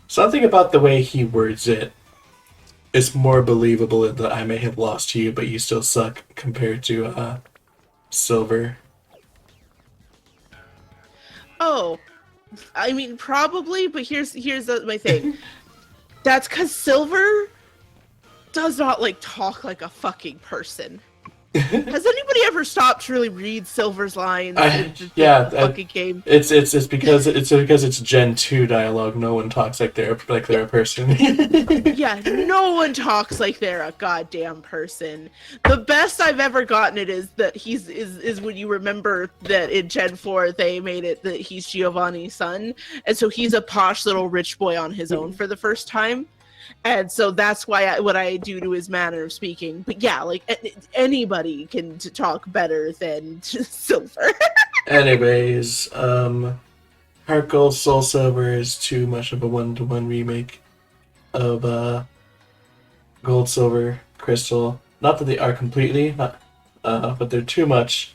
Something about the way he words it is more believable in that I may have lost to you, but you still suck compared to Silver. Oh, I mean, probably, but my thing. That's because Silver does not like talk like a fucking person. Has anybody ever stopped to really read Silver's lines I in yeah, the fucking game? it's because it's Gen 2 dialogue. No one talks like Yeah, they're a person. yeah, no one talks like they're a goddamn person. The best I've ever gotten it is that is when you remember that in Gen 4 they made it that he's Giovanni's son, and so he's a posh little rich boy on his own for the first time. And so that's why what I do to his manner of speaking. But yeah, like anybody can talk better than Silver. Anyways, Heart Gold Soul Silver is too much of a one-to-one remake of Gold Silver Crystal. Not that they are completely, not, but they're too much.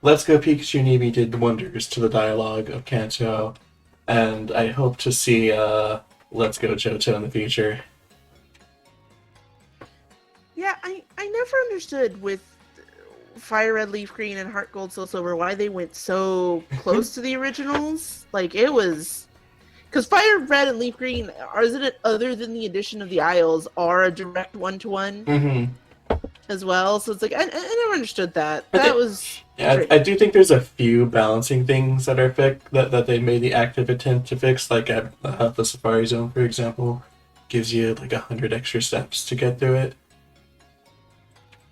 Let's Go Pikachu and Eevee did wonders to the dialogue of Kanto, and I hope to see Let's Go Johto in the future. Yeah, I never understood with Fire Red, Leaf Green, and Heart Gold, Soul Silver why they went so close to the originals. Like it was because Fire Red and Leaf Green are, isn't it, other than the addition of the Isles, are a direct one-to-one Mm-hmm. as well. So it's like I never understood that. I That think, was yeah, I strange. do think there's a few balancing things that are that they made the active attempt to fix, like the Safari Zone, for example, gives you like 100 extra steps to get through it.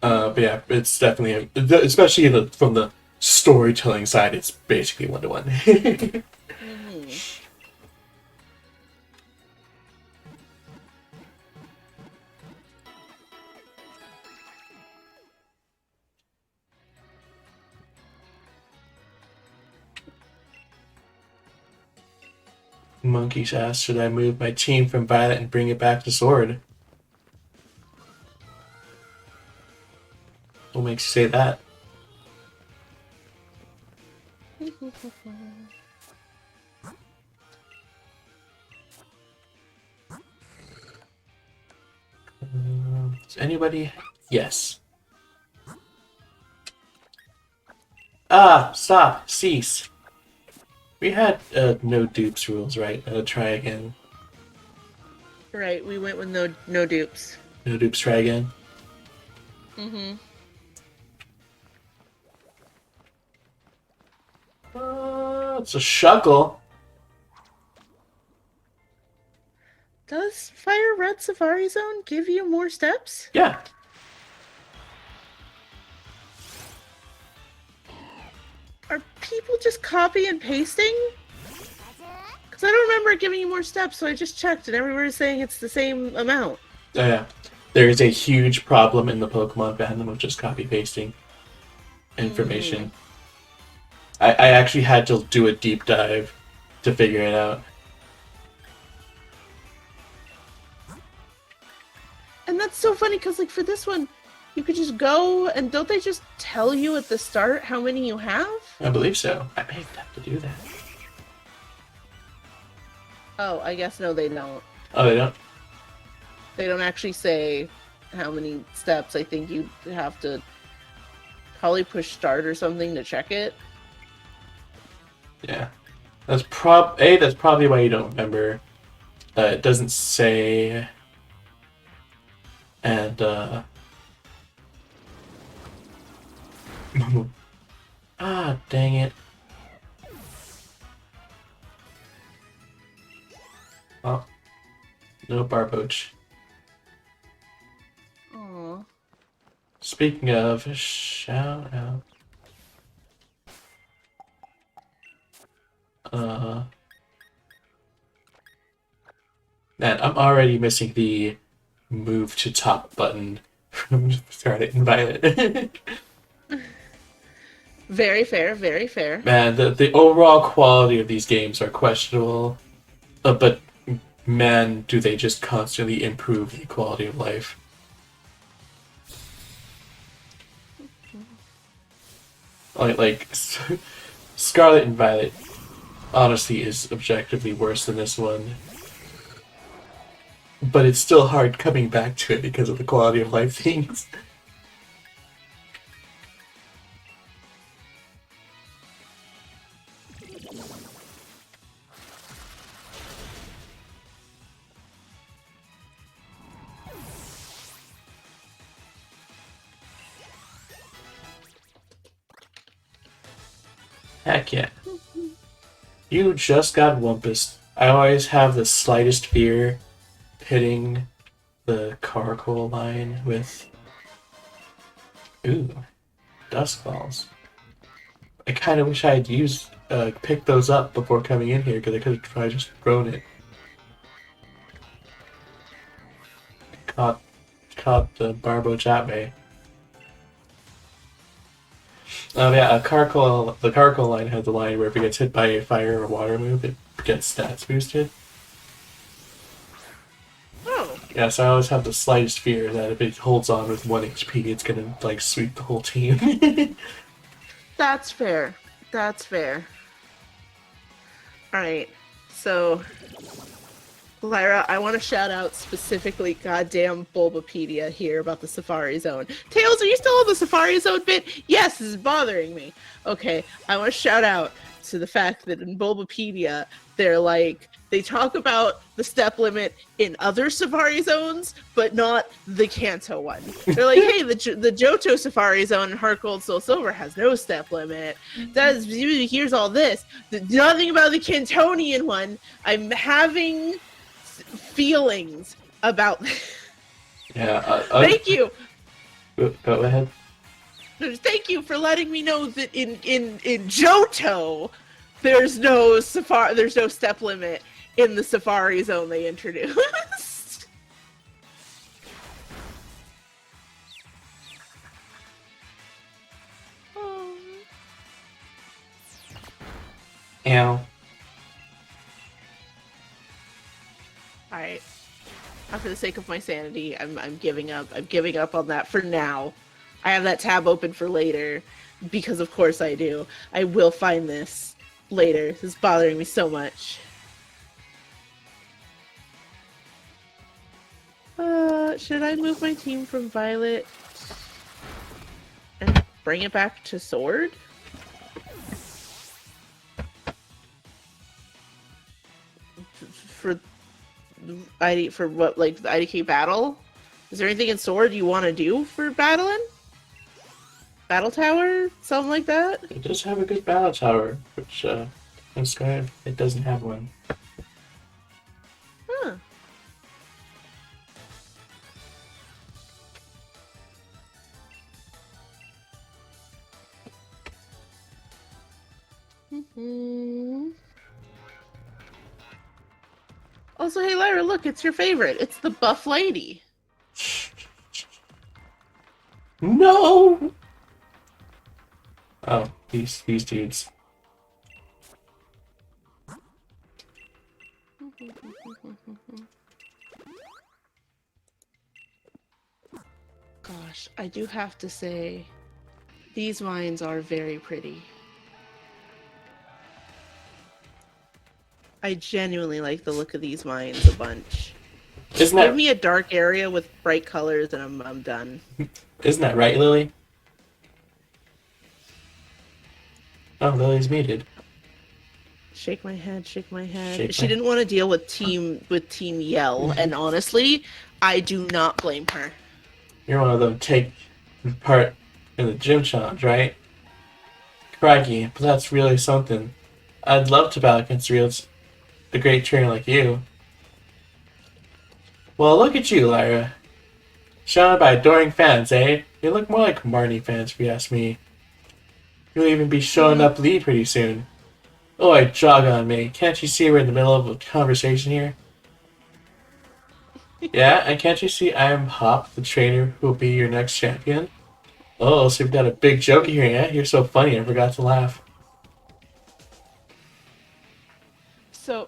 But yeah, it's definitely, especially from the storytelling side, it's basically one to one. Mm-hmm. Monkey's asked, should I move my team from Violet and bring it back to Sword? What makes you say that? Is anybody? Yes. Ah, stop, cease. We had no dupes rules, right? Try again. Right, we went with no dupes. No dupes, try again. Mm-hmm. It's a shuckle. Does Fire Red Safari Zone give you more steps? Yeah. Are people just copy and pasting? Because I don't remember it giving you more steps, so I just checked, and everywhere is saying it's the same amount. Oh, yeah. There is a huge problem in the Pokemon fandom of just copy pasting Mm. information. I actually had to do a deep dive to figure it out. And that's so funny, because like for this one, you could just go, and don't they just tell you at the start how many you have? I believe so. I may have to do that. Oh, I guess no, they don't. Oh, they don't? They don't actually say how many steps. I think you have to probably push start or something to check it. Yeah. That's probably why you don't remember. It doesn't say, and ah, dang it. Oh, no Barboach. Aw. Speaking of, shout out. Uh, Man, I'm already missing the move to top button from Scarlet and Violet. Very fair, very fair. Man, the overall quality of these games are questionable, but man, do they just constantly improve the quality of life. Like Scarlet and Violet honestly is objectively worse than this one. but it's still hard coming back to it because of the quality of life things. Heck yeah. You just got Wumpus. I always have the slightest fear hitting the Carcoal line with... Ooh, Dusk Balls. I kind of wish I had picked those up before coming in here, because I could have probably just thrown it. Caught the Barbo Chatbay. Oh yeah, the Carcoal line has a line where if it gets hit by a fire or water move, it gets stats boosted. Oh. Yeah, so I always have the slightest fear that if it holds on with 1 HP, it's gonna, like, sweep the whole team. That's fair. That's fair. Alright, so... Lyra, I want to shout out specifically goddamn Bulbapedia here about the Safari Zone. Tails, are you still on the Safari Zone bit? Yes, this is bothering me. Okay, I want to shout out to the fact that in Bulbapedia, they talk about the step limit in other Safari Zones, but not the Kanto one. They're like, hey, the Johto Safari Zone in Heart Gold Soul Silver has no step limit. Here's all this. Nothing about the Cantonian one. I'm having... feelings about Yeah. Thank you. Go ahead. Thank you for letting me know that in Johto there's no step limit in the Safari Zone they introduced. Oh. Ow. Alright. For the sake of my sanity, I'm giving up. I'm giving up on that for now. I have that tab open for later, because of course I do. I will find this later. This is bothering me so much. Should I move my team from Violet and bring it back to Sword? For what, like the IDK battle? Is there anything in Sword you want to do for battling? Battle Tower? Something like that? It does have a good battle tower, which in Sky it doesn't have one. Huh. Also, hey Lyra, look, it's your favorite. It's the buff lady. No! Oh, these dudes. Gosh, I do have to say, these vines are very pretty. I genuinely like the look of these vines a bunch. Give me a dark area with bright colors and I'm done. Isn't that right, Lily? Oh, Lily's muted. Shake my head, shake my head. She didn't want to deal with Team Yell, and honestly, I do not blame her. You're one of them take part in the gym challenge, right? Craggy, but that's really something. I'd love to battle against a great trainer like you. Well, look at you, Lyra. Surrounded by adoring fans, eh? You look more like Marnie fans, if you ask me. You'll even be showing up lead pretty soon. Oh, I jog on me. Can't you see we're in the middle of a conversation here? Yeah, and can't you see I'm Hop, the trainer who will be your next champion? Oh, so we've got a big joke here, yeah? You're so funny, I forgot to laugh. So,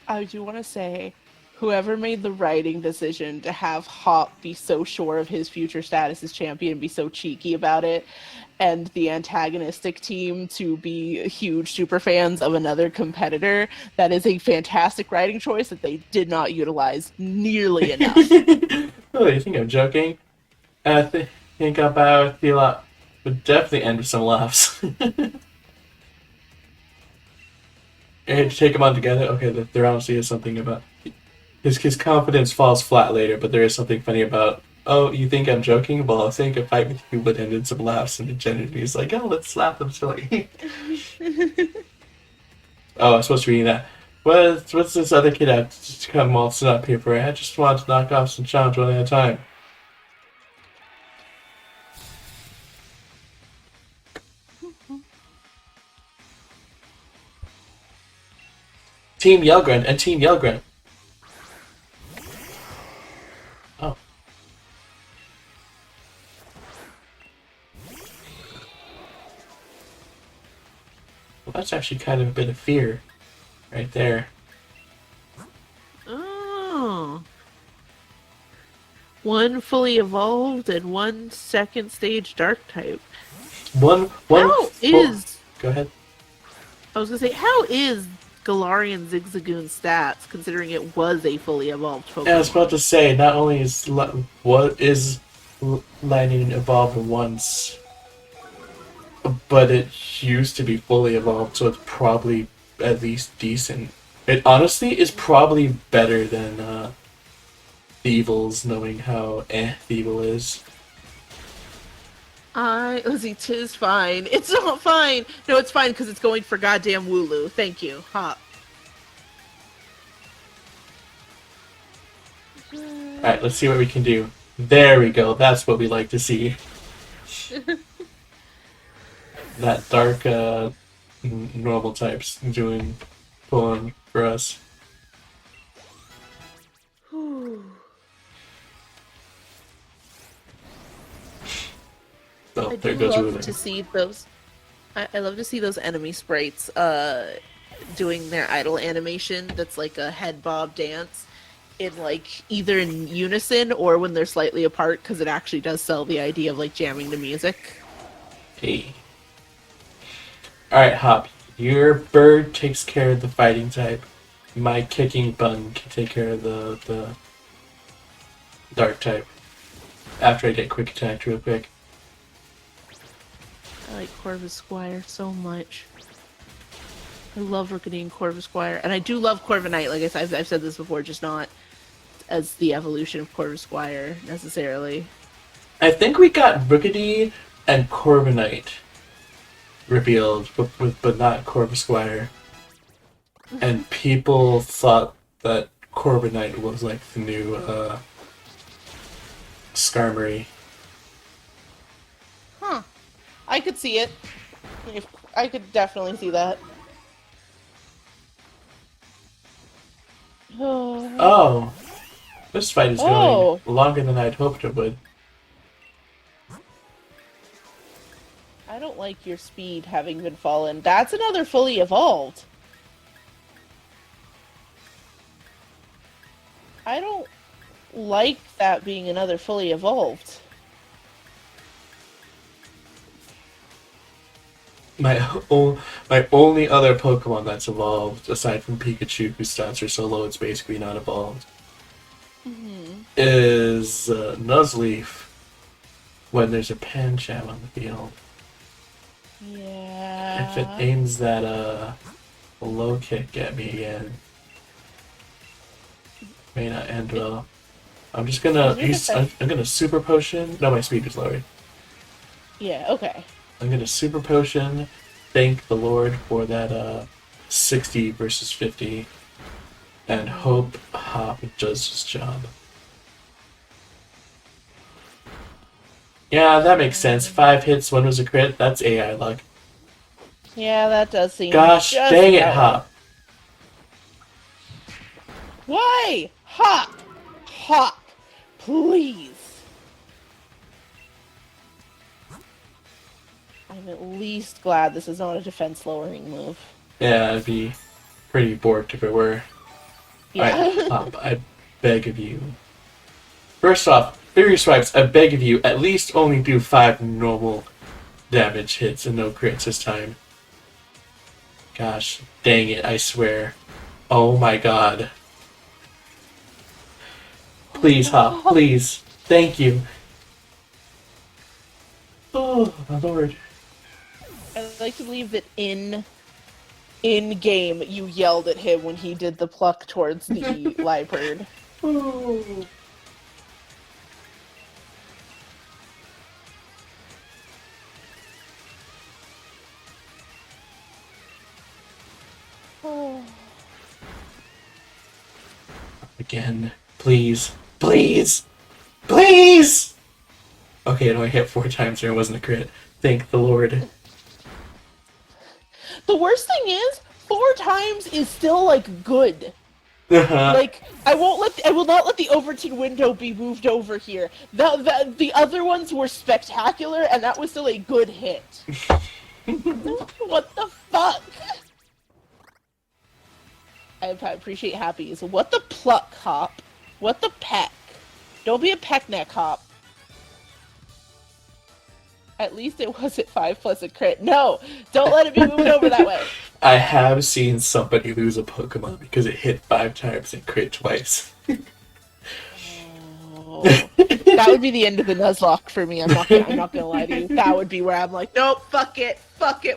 I do want to say, Whoever made the writing decision to have Hop be so sure of his future status as champion, be so cheeky about it, and the antagonistic team to be huge super fans of another competitor, that is a fantastic writing choice that they did not utilize nearly enough. Oh, you think I'm joking? Think about the lot would definitely end with some laughs. And to take them on together, okay, there honestly is something about his confidence falls flat later, but there is something funny about. Oh, you think I'm joking? Well, I think a fight with you would end in some laughs, and genuinely is like, oh, let's slap them silly. Oh, I'm supposed to be reading that. What's this other kid have to come waltzing up here for? I just want to knock off some challenge one at a time. Team Yelgren and Team Yelgren. Oh. Well, that's actually kind of a bit of fear right there. Oh. One fully evolved and one second stage dark type. One. How is... Go ahead. I was gonna say, how is Galarian Zigzagoon stats, considering it was a fully evolved Pokemon? Yeah, I was about to say, not only is Lightning evolved once, but it used to be fully evolved, so it's probably at least decent. It honestly is probably better than Thievul's, knowing how Thievul is. Let's see, 'tis fine. It's not fine. No, it's fine because it's going for goddamn Wooloo. Thank you. Hop. Alright, let's see what we can do. There we go. That's what we like to see. That dark, normal types pulling for us. Oh, there goes Ruler. To see those. I love to see those enemy sprites doing their idle animation. That's like a head bob dance, in like either in unison or when they're slightly apart, because it actually does sell the idea of like jamming to music. Hey. Alright, Hop. Your bird takes care of the fighting type. My kicking bun can take care of the dark type. After I get quick attacked real quick. I like Corvisquire so much. I love Rookidee Corvisquire. And I do love Corviknight, like I've said this before, just not as the evolution of Corvisquire, necessarily. I think we got Rookidee and Corviknight revealed, but not Corvisquire. And people thought that Corviknight was like the new Skarmory. Huh. I could see it. I could definitely see that. Oh. This fight is going longer than I'd hoped it would. I don't like your speed having been fallen. That's another fully evolved. I don't like that being another fully evolved. My only other Pokemon that's evolved, aside from Pikachu, whose stats are so low it's basically not evolved, is Nuzleaf when there's a Pancham on the field. Yeah. If it aims that low kick at me again, may not end well. I'm just gonna I'm gonna Super Potion. No, my speed is lowered. Yeah. Okay. I'm gonna Super Potion, thank the Lord for that 60 versus 50, and hope Hop does his job. Yeah, that makes sense. 5 hits, 1 was a crit. That's AI luck. Yeah, that does seem. Gosh dang it, Hop. Why? Hop! Hop! Please! I'm at least glad this is not a defense lowering move. Yeah, I'd be pretty bored if it were. Alright, Yeah. Hop, I beg of you. First off, Furious Swipes, I beg of you, at least only do 5 normal damage hits and no crits this time. Gosh, dang it, I swear. Oh my god. Please, Hop, please. Thank you. Oh, my lord. I like to believe that in game you yelled at him when he did the pluck towards the Liepard. Oh. Again. Please. Please! Please! Okay, no, I hit 4 times there. It wasn't a crit. Thank the Lord. The worst thing is, 4 times is still like good. Uh-huh. Like I will not let the Overton window be moved over here. The other ones were spectacular, and that was still a good hit. What the fuck? I appreciate Happy's. What the pluck, Hop? What the peck? Don't be a peck neck, Hop. At least it wasn't 5 plus a crit. No! Don't let it be moved over that way! I have seen somebody lose a Pokemon because it hit 5 times and crit twice. Oh, that would be the end of the Nuzlocke for me. I'm not gonna lie to you. That would be where I'm like, nope, fuck it,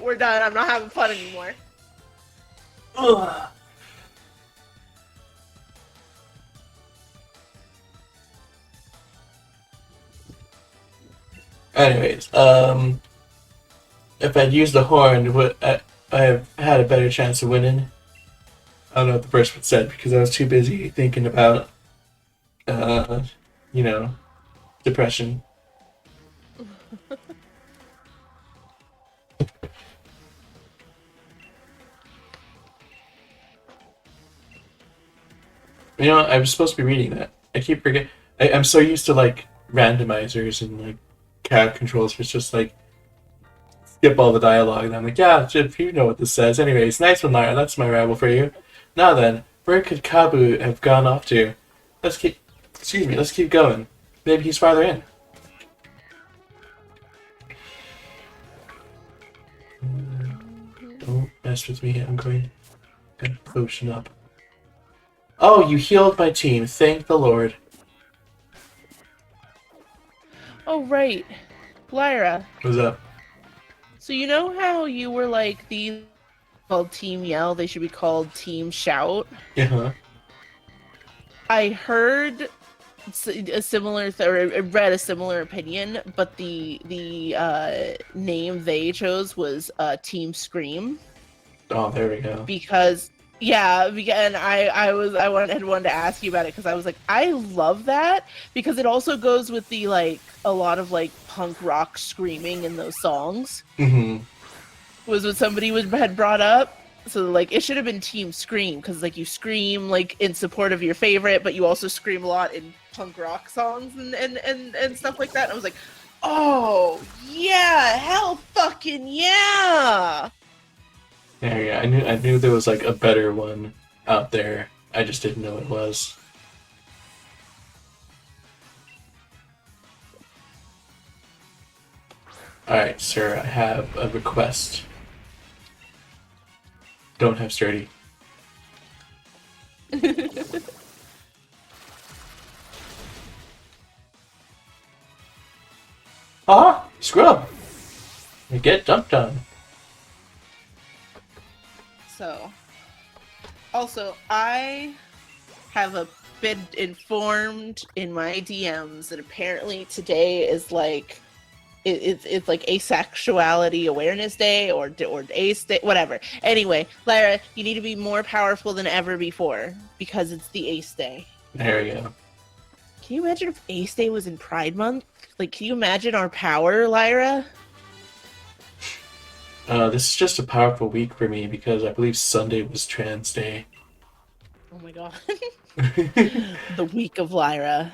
we're done. I'm not having fun anymore. Ugh. Anyways, if I'd used the horn, would I have had a better chance of winning? I don't know what the first one said because I was too busy thinking about, you know, depression. You know, I was supposed to be reading that. I keep forgetting. I'm so used to like randomizers and like cab controls. It's just like skip all the dialogue, and I'm like, yeah, Jip, you know what this says. Anyways, nice one, Lara. That's my rival for you. Now then, where could Kabu have gone off to? Let's keep going. Maybe he's farther in. Don't mess with me. I'm going to potion up. Oh, you healed my team. Thank the Lord. Oh, right. Lyra. What's up? So you know how you were like, these called Team Yell, they should be called Team Shout? Uh-huh. I heard a similar, or read a similar opinion, but the name they chose was Team Scream. Oh, there we go. Because and I wanted to ask you about it because I was like, I love that because it also goes with the like a lot of like punk rock screaming in those songs. Mm-hmm. Was what somebody had brought up. So like it should have been Team Scream because like you scream like in support of your favorite, but you also scream a lot in punk rock songs and stuff like that. And I was like, oh yeah, hell fucking yeah. Yeah, I knew there was like a better one out there. I just didn't know it was. Alright, sir, I have a request. Don't have sturdy. Ah! Scrub! You get dumped on. So, also, I have been informed in my DMs that apparently today is like it's like Asexuality Awareness Day or Ace Day, whatever. Anyway, Lyra, you need to be more powerful than ever before because it's the Ace Day. There you go. Can you imagine if Ace Day was in Pride Month? Like, can you imagine our power, Lyra? This is just a powerful week for me because I believe Sunday was Trans Day. Oh my god. The week of Lyra.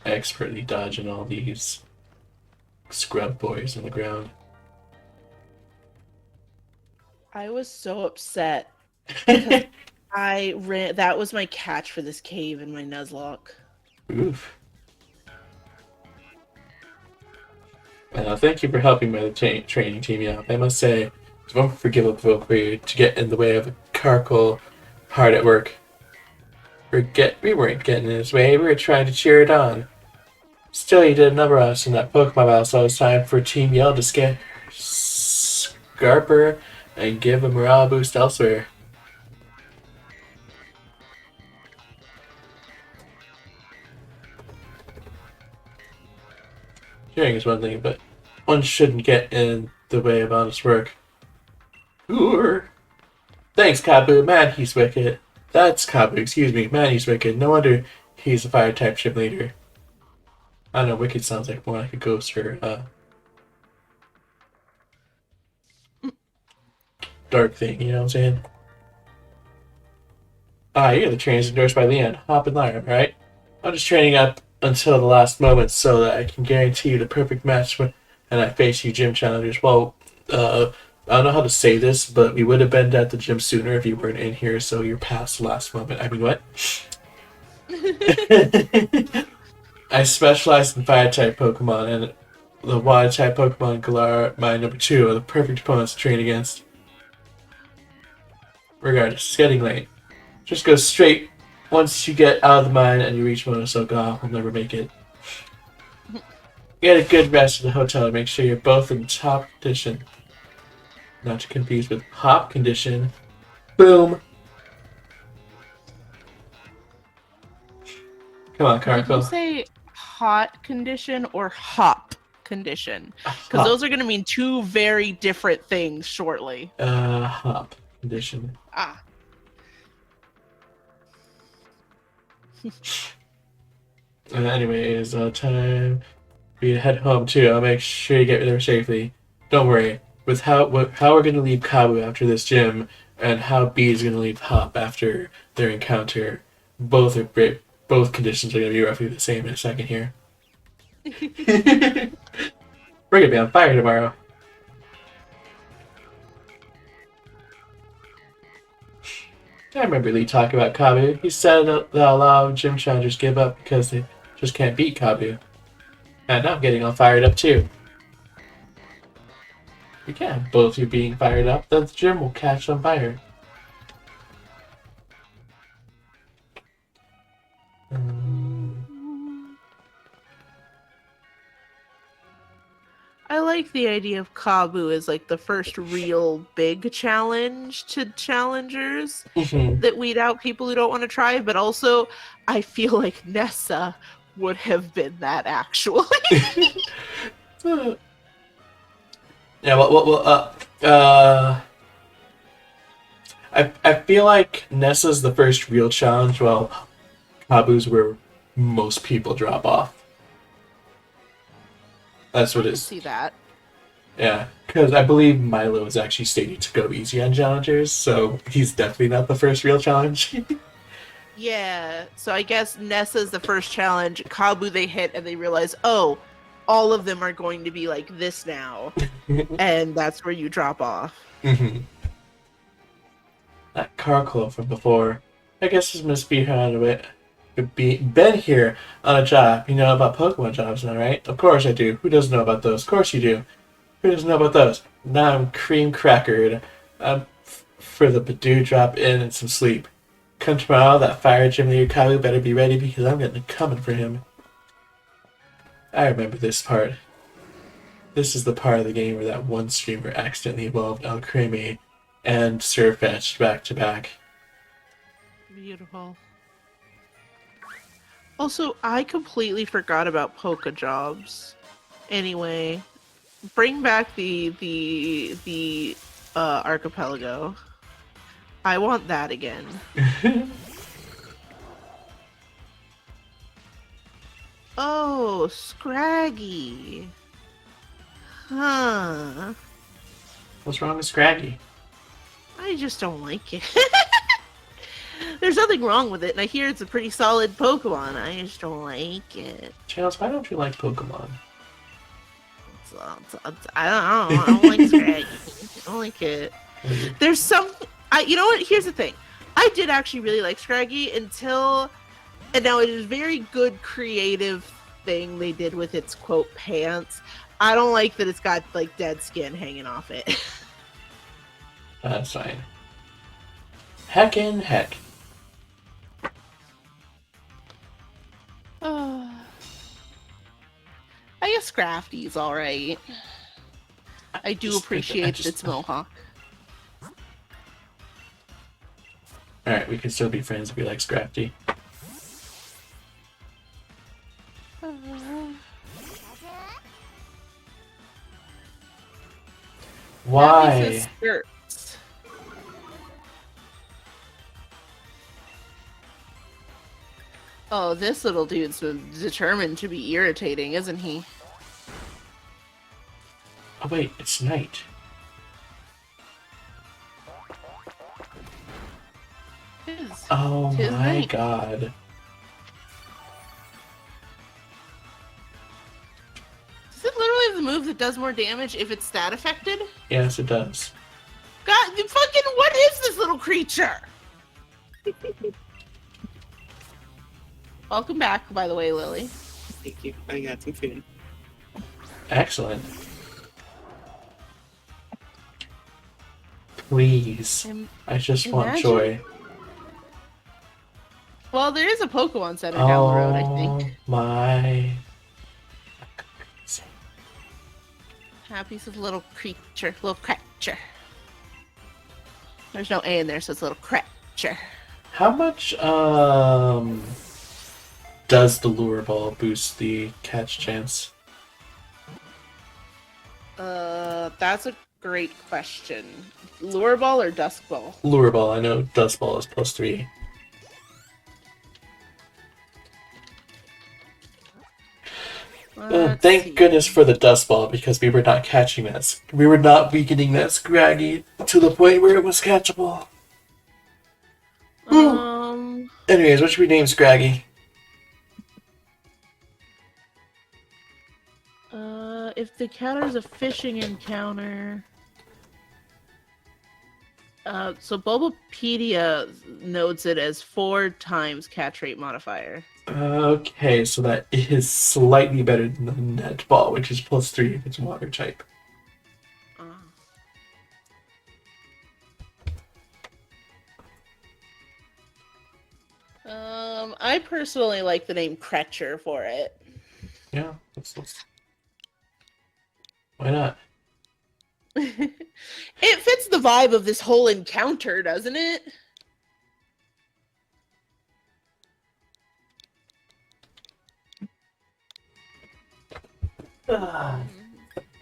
Expertly dodging all these scrub boys on the ground. I was so upset because I ran. That was my catch for this cave in my Nuzlocke. Oof. Thank you for helping my training team out. I must say, it's unforgivable for you to get in the way of a Carkle hard at work. We weren't getting in his way, we were trying to cheer it on. Still, you did a number on us in that Pokemon battle, so it's time for Team Yell to Scarper and give a morale boost elsewhere. Cheering is one thing, but one shouldn't get in the way of honest work. Ooh. Thanks, Kabu. Man, he's wicked. That's Kabu, excuse me. Man, he's wicked. No wonder he's a fire type gym leader. I don't know, wicked sounds like more like a ghost or dark thing, you know what I'm saying? Ah, you're the trainers endorsed by Leon. Hop and Lyra, right? I'm just training up until the last moment so that I can guarantee you the perfect match when I face you gym challengers. Well, I don't know how to say this, but we would have been at the gym sooner if you weren't in here, so you're past the last moment. I mean, what? I specialize in fire-type Pokemon, and the water-type Pokemon Galar, my number 2, are the perfect opponents to train against. Regardless, it's getting late. Just go straight. Once you get out of the mine and you reach Motostoke, I'll never make it. Get a good rest at the hotel and make sure you're both in top condition. Not to confuse with hop condition. Boom! Come on, Did you Carco. say hot condition or hop condition? Because Hop. those are going to mean two very different things shortly. Hop condition. Ah. Anyways, time for you to head home too. I'll make sure you get there safely. Don't worry. With how we're gonna leave Kabu after this gym, and how Bede's gonna leave Hop after their encounter, both are great. Both conditions are gonna be roughly the same in a second here. We're gonna be on fire tomorrow. I remember Lee talking about Kabu. He said that a lot of gym challengers give up because they just can't beat Kabu. And I'm getting all fired up too. You can't have both of you being fired up, then the gym will catch on fire. I like the idea of Kabu as like the first real big challenge to challengers that weed out people who don't want to try, but also I feel like Nessa would have been that actually. Yeah, I feel like Nessa's the first real challenge, while Kabu's where most people drop off. That's what I it can is. see that. Yeah, because I believe Milo is actually stated to go easy on challengers, so he's definitely not the first real challenge. Yeah, so I guess Nessa's the first challenge. Kabu they hit and they realize, oh, all of them are going to be like this now. And that's where you drop off. That car club from before. I guess this must be on a bit. Been here on a job. You know about Pokemon jobs now, right? Of course I do. Who doesn't know about those? Of course you do. Who doesn't know about those? Now I'm cream crackered. I'm for the Bede drop in and some sleep. Come tomorrow, that fire gym leader Kabu better be ready because I'm getting coming for him. I remember this part. This is the part of the game where that one streamer accidentally evolved Alcremie and Surfetched back to back. Beautiful. Also, I completely forgot about Poke Jobs. Anyway, bring back the archipelago. I want that again. Oh, Scraggy. Huh. What's wrong with Scraggy? I just don't like it. There's nothing wrong with it, and I hear it's a pretty solid Pokemon. I just don't like it. Chance, why don't you like Pokemon? I don't know. I don't like Scraggy. I don't like it. There's some. You know what? Here's the thing. I did actually really like Scraggy until, and now it is a very good creative thing they did with its quote pants. I don't like that it's got like dead skin hanging off it. That's fine. Heckin' heck. I guess Scrafty's alright. I do appreciate its mohawk. Alright, we can still be friends if we like Scrafty. Why? Oh, this little dude's determined to be irritating, isn't he? Oh wait, it's night. Oh my god. Is it literally the move that does more damage if it's stat affected? Yes, it does. God, fucking what is this little creature? Welcome back, by the way, Lily. Thank you. I got some food. Excellent. Please. I just want joy. Well, there is a Pokemon Center down the road, I think. My. Happy's a little creature. Little creature. There's no A in there, so it's a little creature. How much, does the Lure Ball boost the catch chance? That's a great question. Lure Ball or Dusk Ball? Lure Ball, I know Dusk Ball is +3. Thank goodness for the Dust Ball, because we were not catching that. We were not weakening that Scraggy to the point where it was catchable. Anyways, what should we name Scraggy? If the encounter's a fishing encounter... so Bulbapedia notes it as 4 times catch rate modifier. Okay, so that is slightly better than the Net Ball, which is +3 if it's water type. I personally like the name Cretcher for it. Yeah, let's... Why not? It fits the vibe of this whole encounter, doesn't it?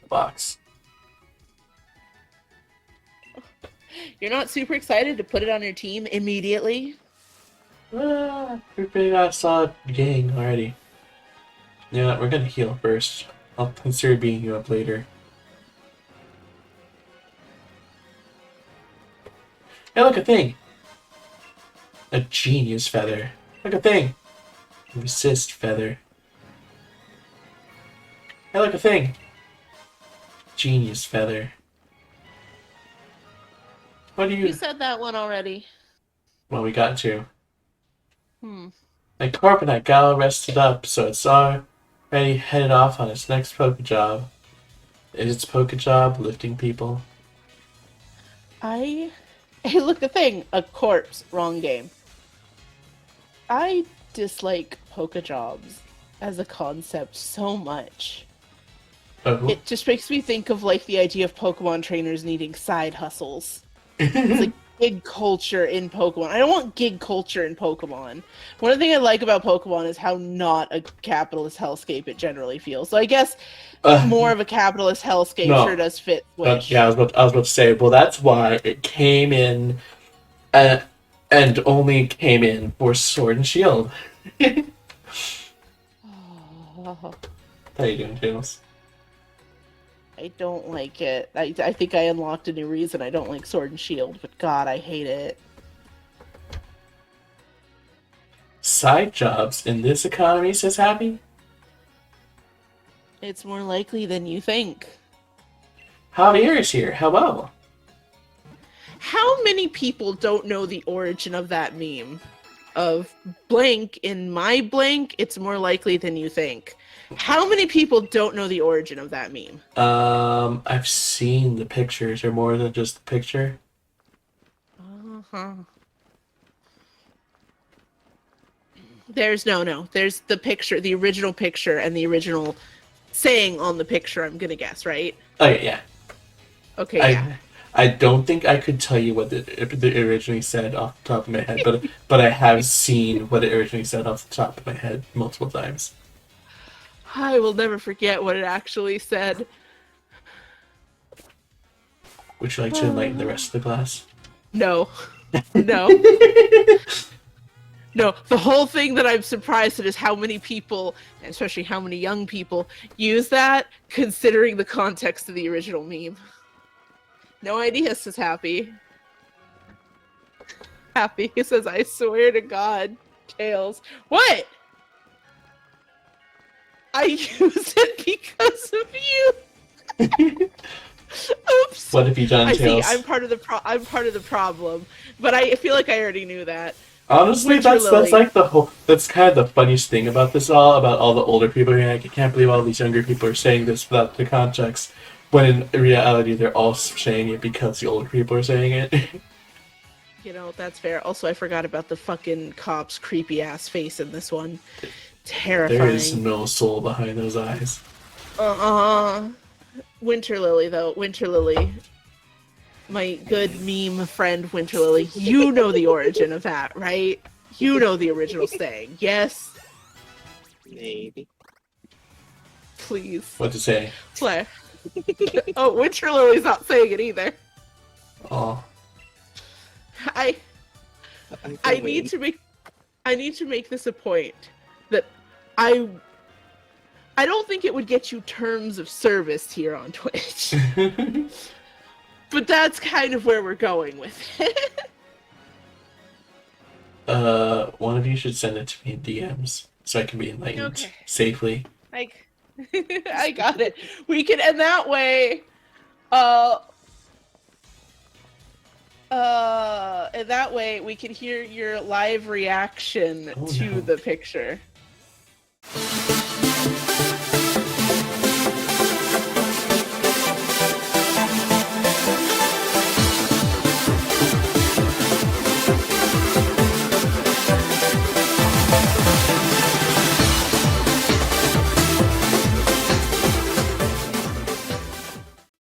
Box. You're not super excited to put it on your team immediately? We've got a solid gang already. Yeah, we're gonna heal first. I'll consider beating you up later. Hey, look, a thing! A genius feather. Look, a thing! Resist feather. Hey, look, a thing! Genius feather. What do you... You said that one already. Well, we got to. And Carbonite got all rested up, so it's already headed off on its next poke job. Is its poke job lifting people? Hey, look, a thing! A corpse. Wrong game. I dislike poke jobs as a concept so much. Oh. It just makes me think of, like, the idea of Pokemon trainers needing side hustles. It's like gig culture in Pokemon. I don't want gig culture in Pokemon. One thing I like about Pokemon is how not a capitalist hellscape it generally feels. So I guess more of a capitalist hellscape sure does fit Switch. Yeah, I was about to say, well, that's why it came in, and only came in for Sword and Shield. How you doing, James? I don't like it. I think I unlocked a new reason I don't like Sword and Shield, but God, I hate it. Side jobs in this economy, says Happy? It's more likely than you think. Javier is here. Hello. How many people don't know the origin of that meme? Of blank in my blank, it's more likely than you think. How many people don't know the origin of that meme? I've seen the pictures, or more than just the picture. Uh-huh. There's there's the picture, the original picture, and the original saying on the picture, I'm gonna guess, right? Oh yeah. Okay, yeah. I don't think I could tell you what it originally said off the top of my head, but I have seen what it originally said off the top of my head multiple times. I will never forget what it actually said. Would you like to enlighten the rest of the class? No. No. No, the whole thing that I'm surprised at is how many people, and especially how many young people, use that, considering the context of the original meme. No idea, says Happy. Happy says, I swear to God, Tails. What? I use it because of you. Oops. What have you done, I see. Tails? I'm part of the problem, but I feel like I already knew that. Honestly, that's like that's kind of the funniest thing about this about all the older people being like, I can't believe all these younger people are saying this without the context, when in reality they're all saying it because the older people are saying it. You know, that's fair. Also, I forgot about the fucking cop's creepy ass face in this one. Terrifying. There is no soul behind those eyes. Winter Lily, though. Winter Lily. My good meme friend, Winter Lily. You know the origin of that, right? You know the original saying. Yes? Maybe. Please. What to say? Play. Oh, Winter Lily's not saying it either. Oh. I need to make this a point that I don't think it would get you terms of service here on Twitch. But that's kind of where we're going with it. One of you should send it to me in DMs so I can be enlightened safely. I got it. We can, and that way, and that way we can hear your live reaction to the picture.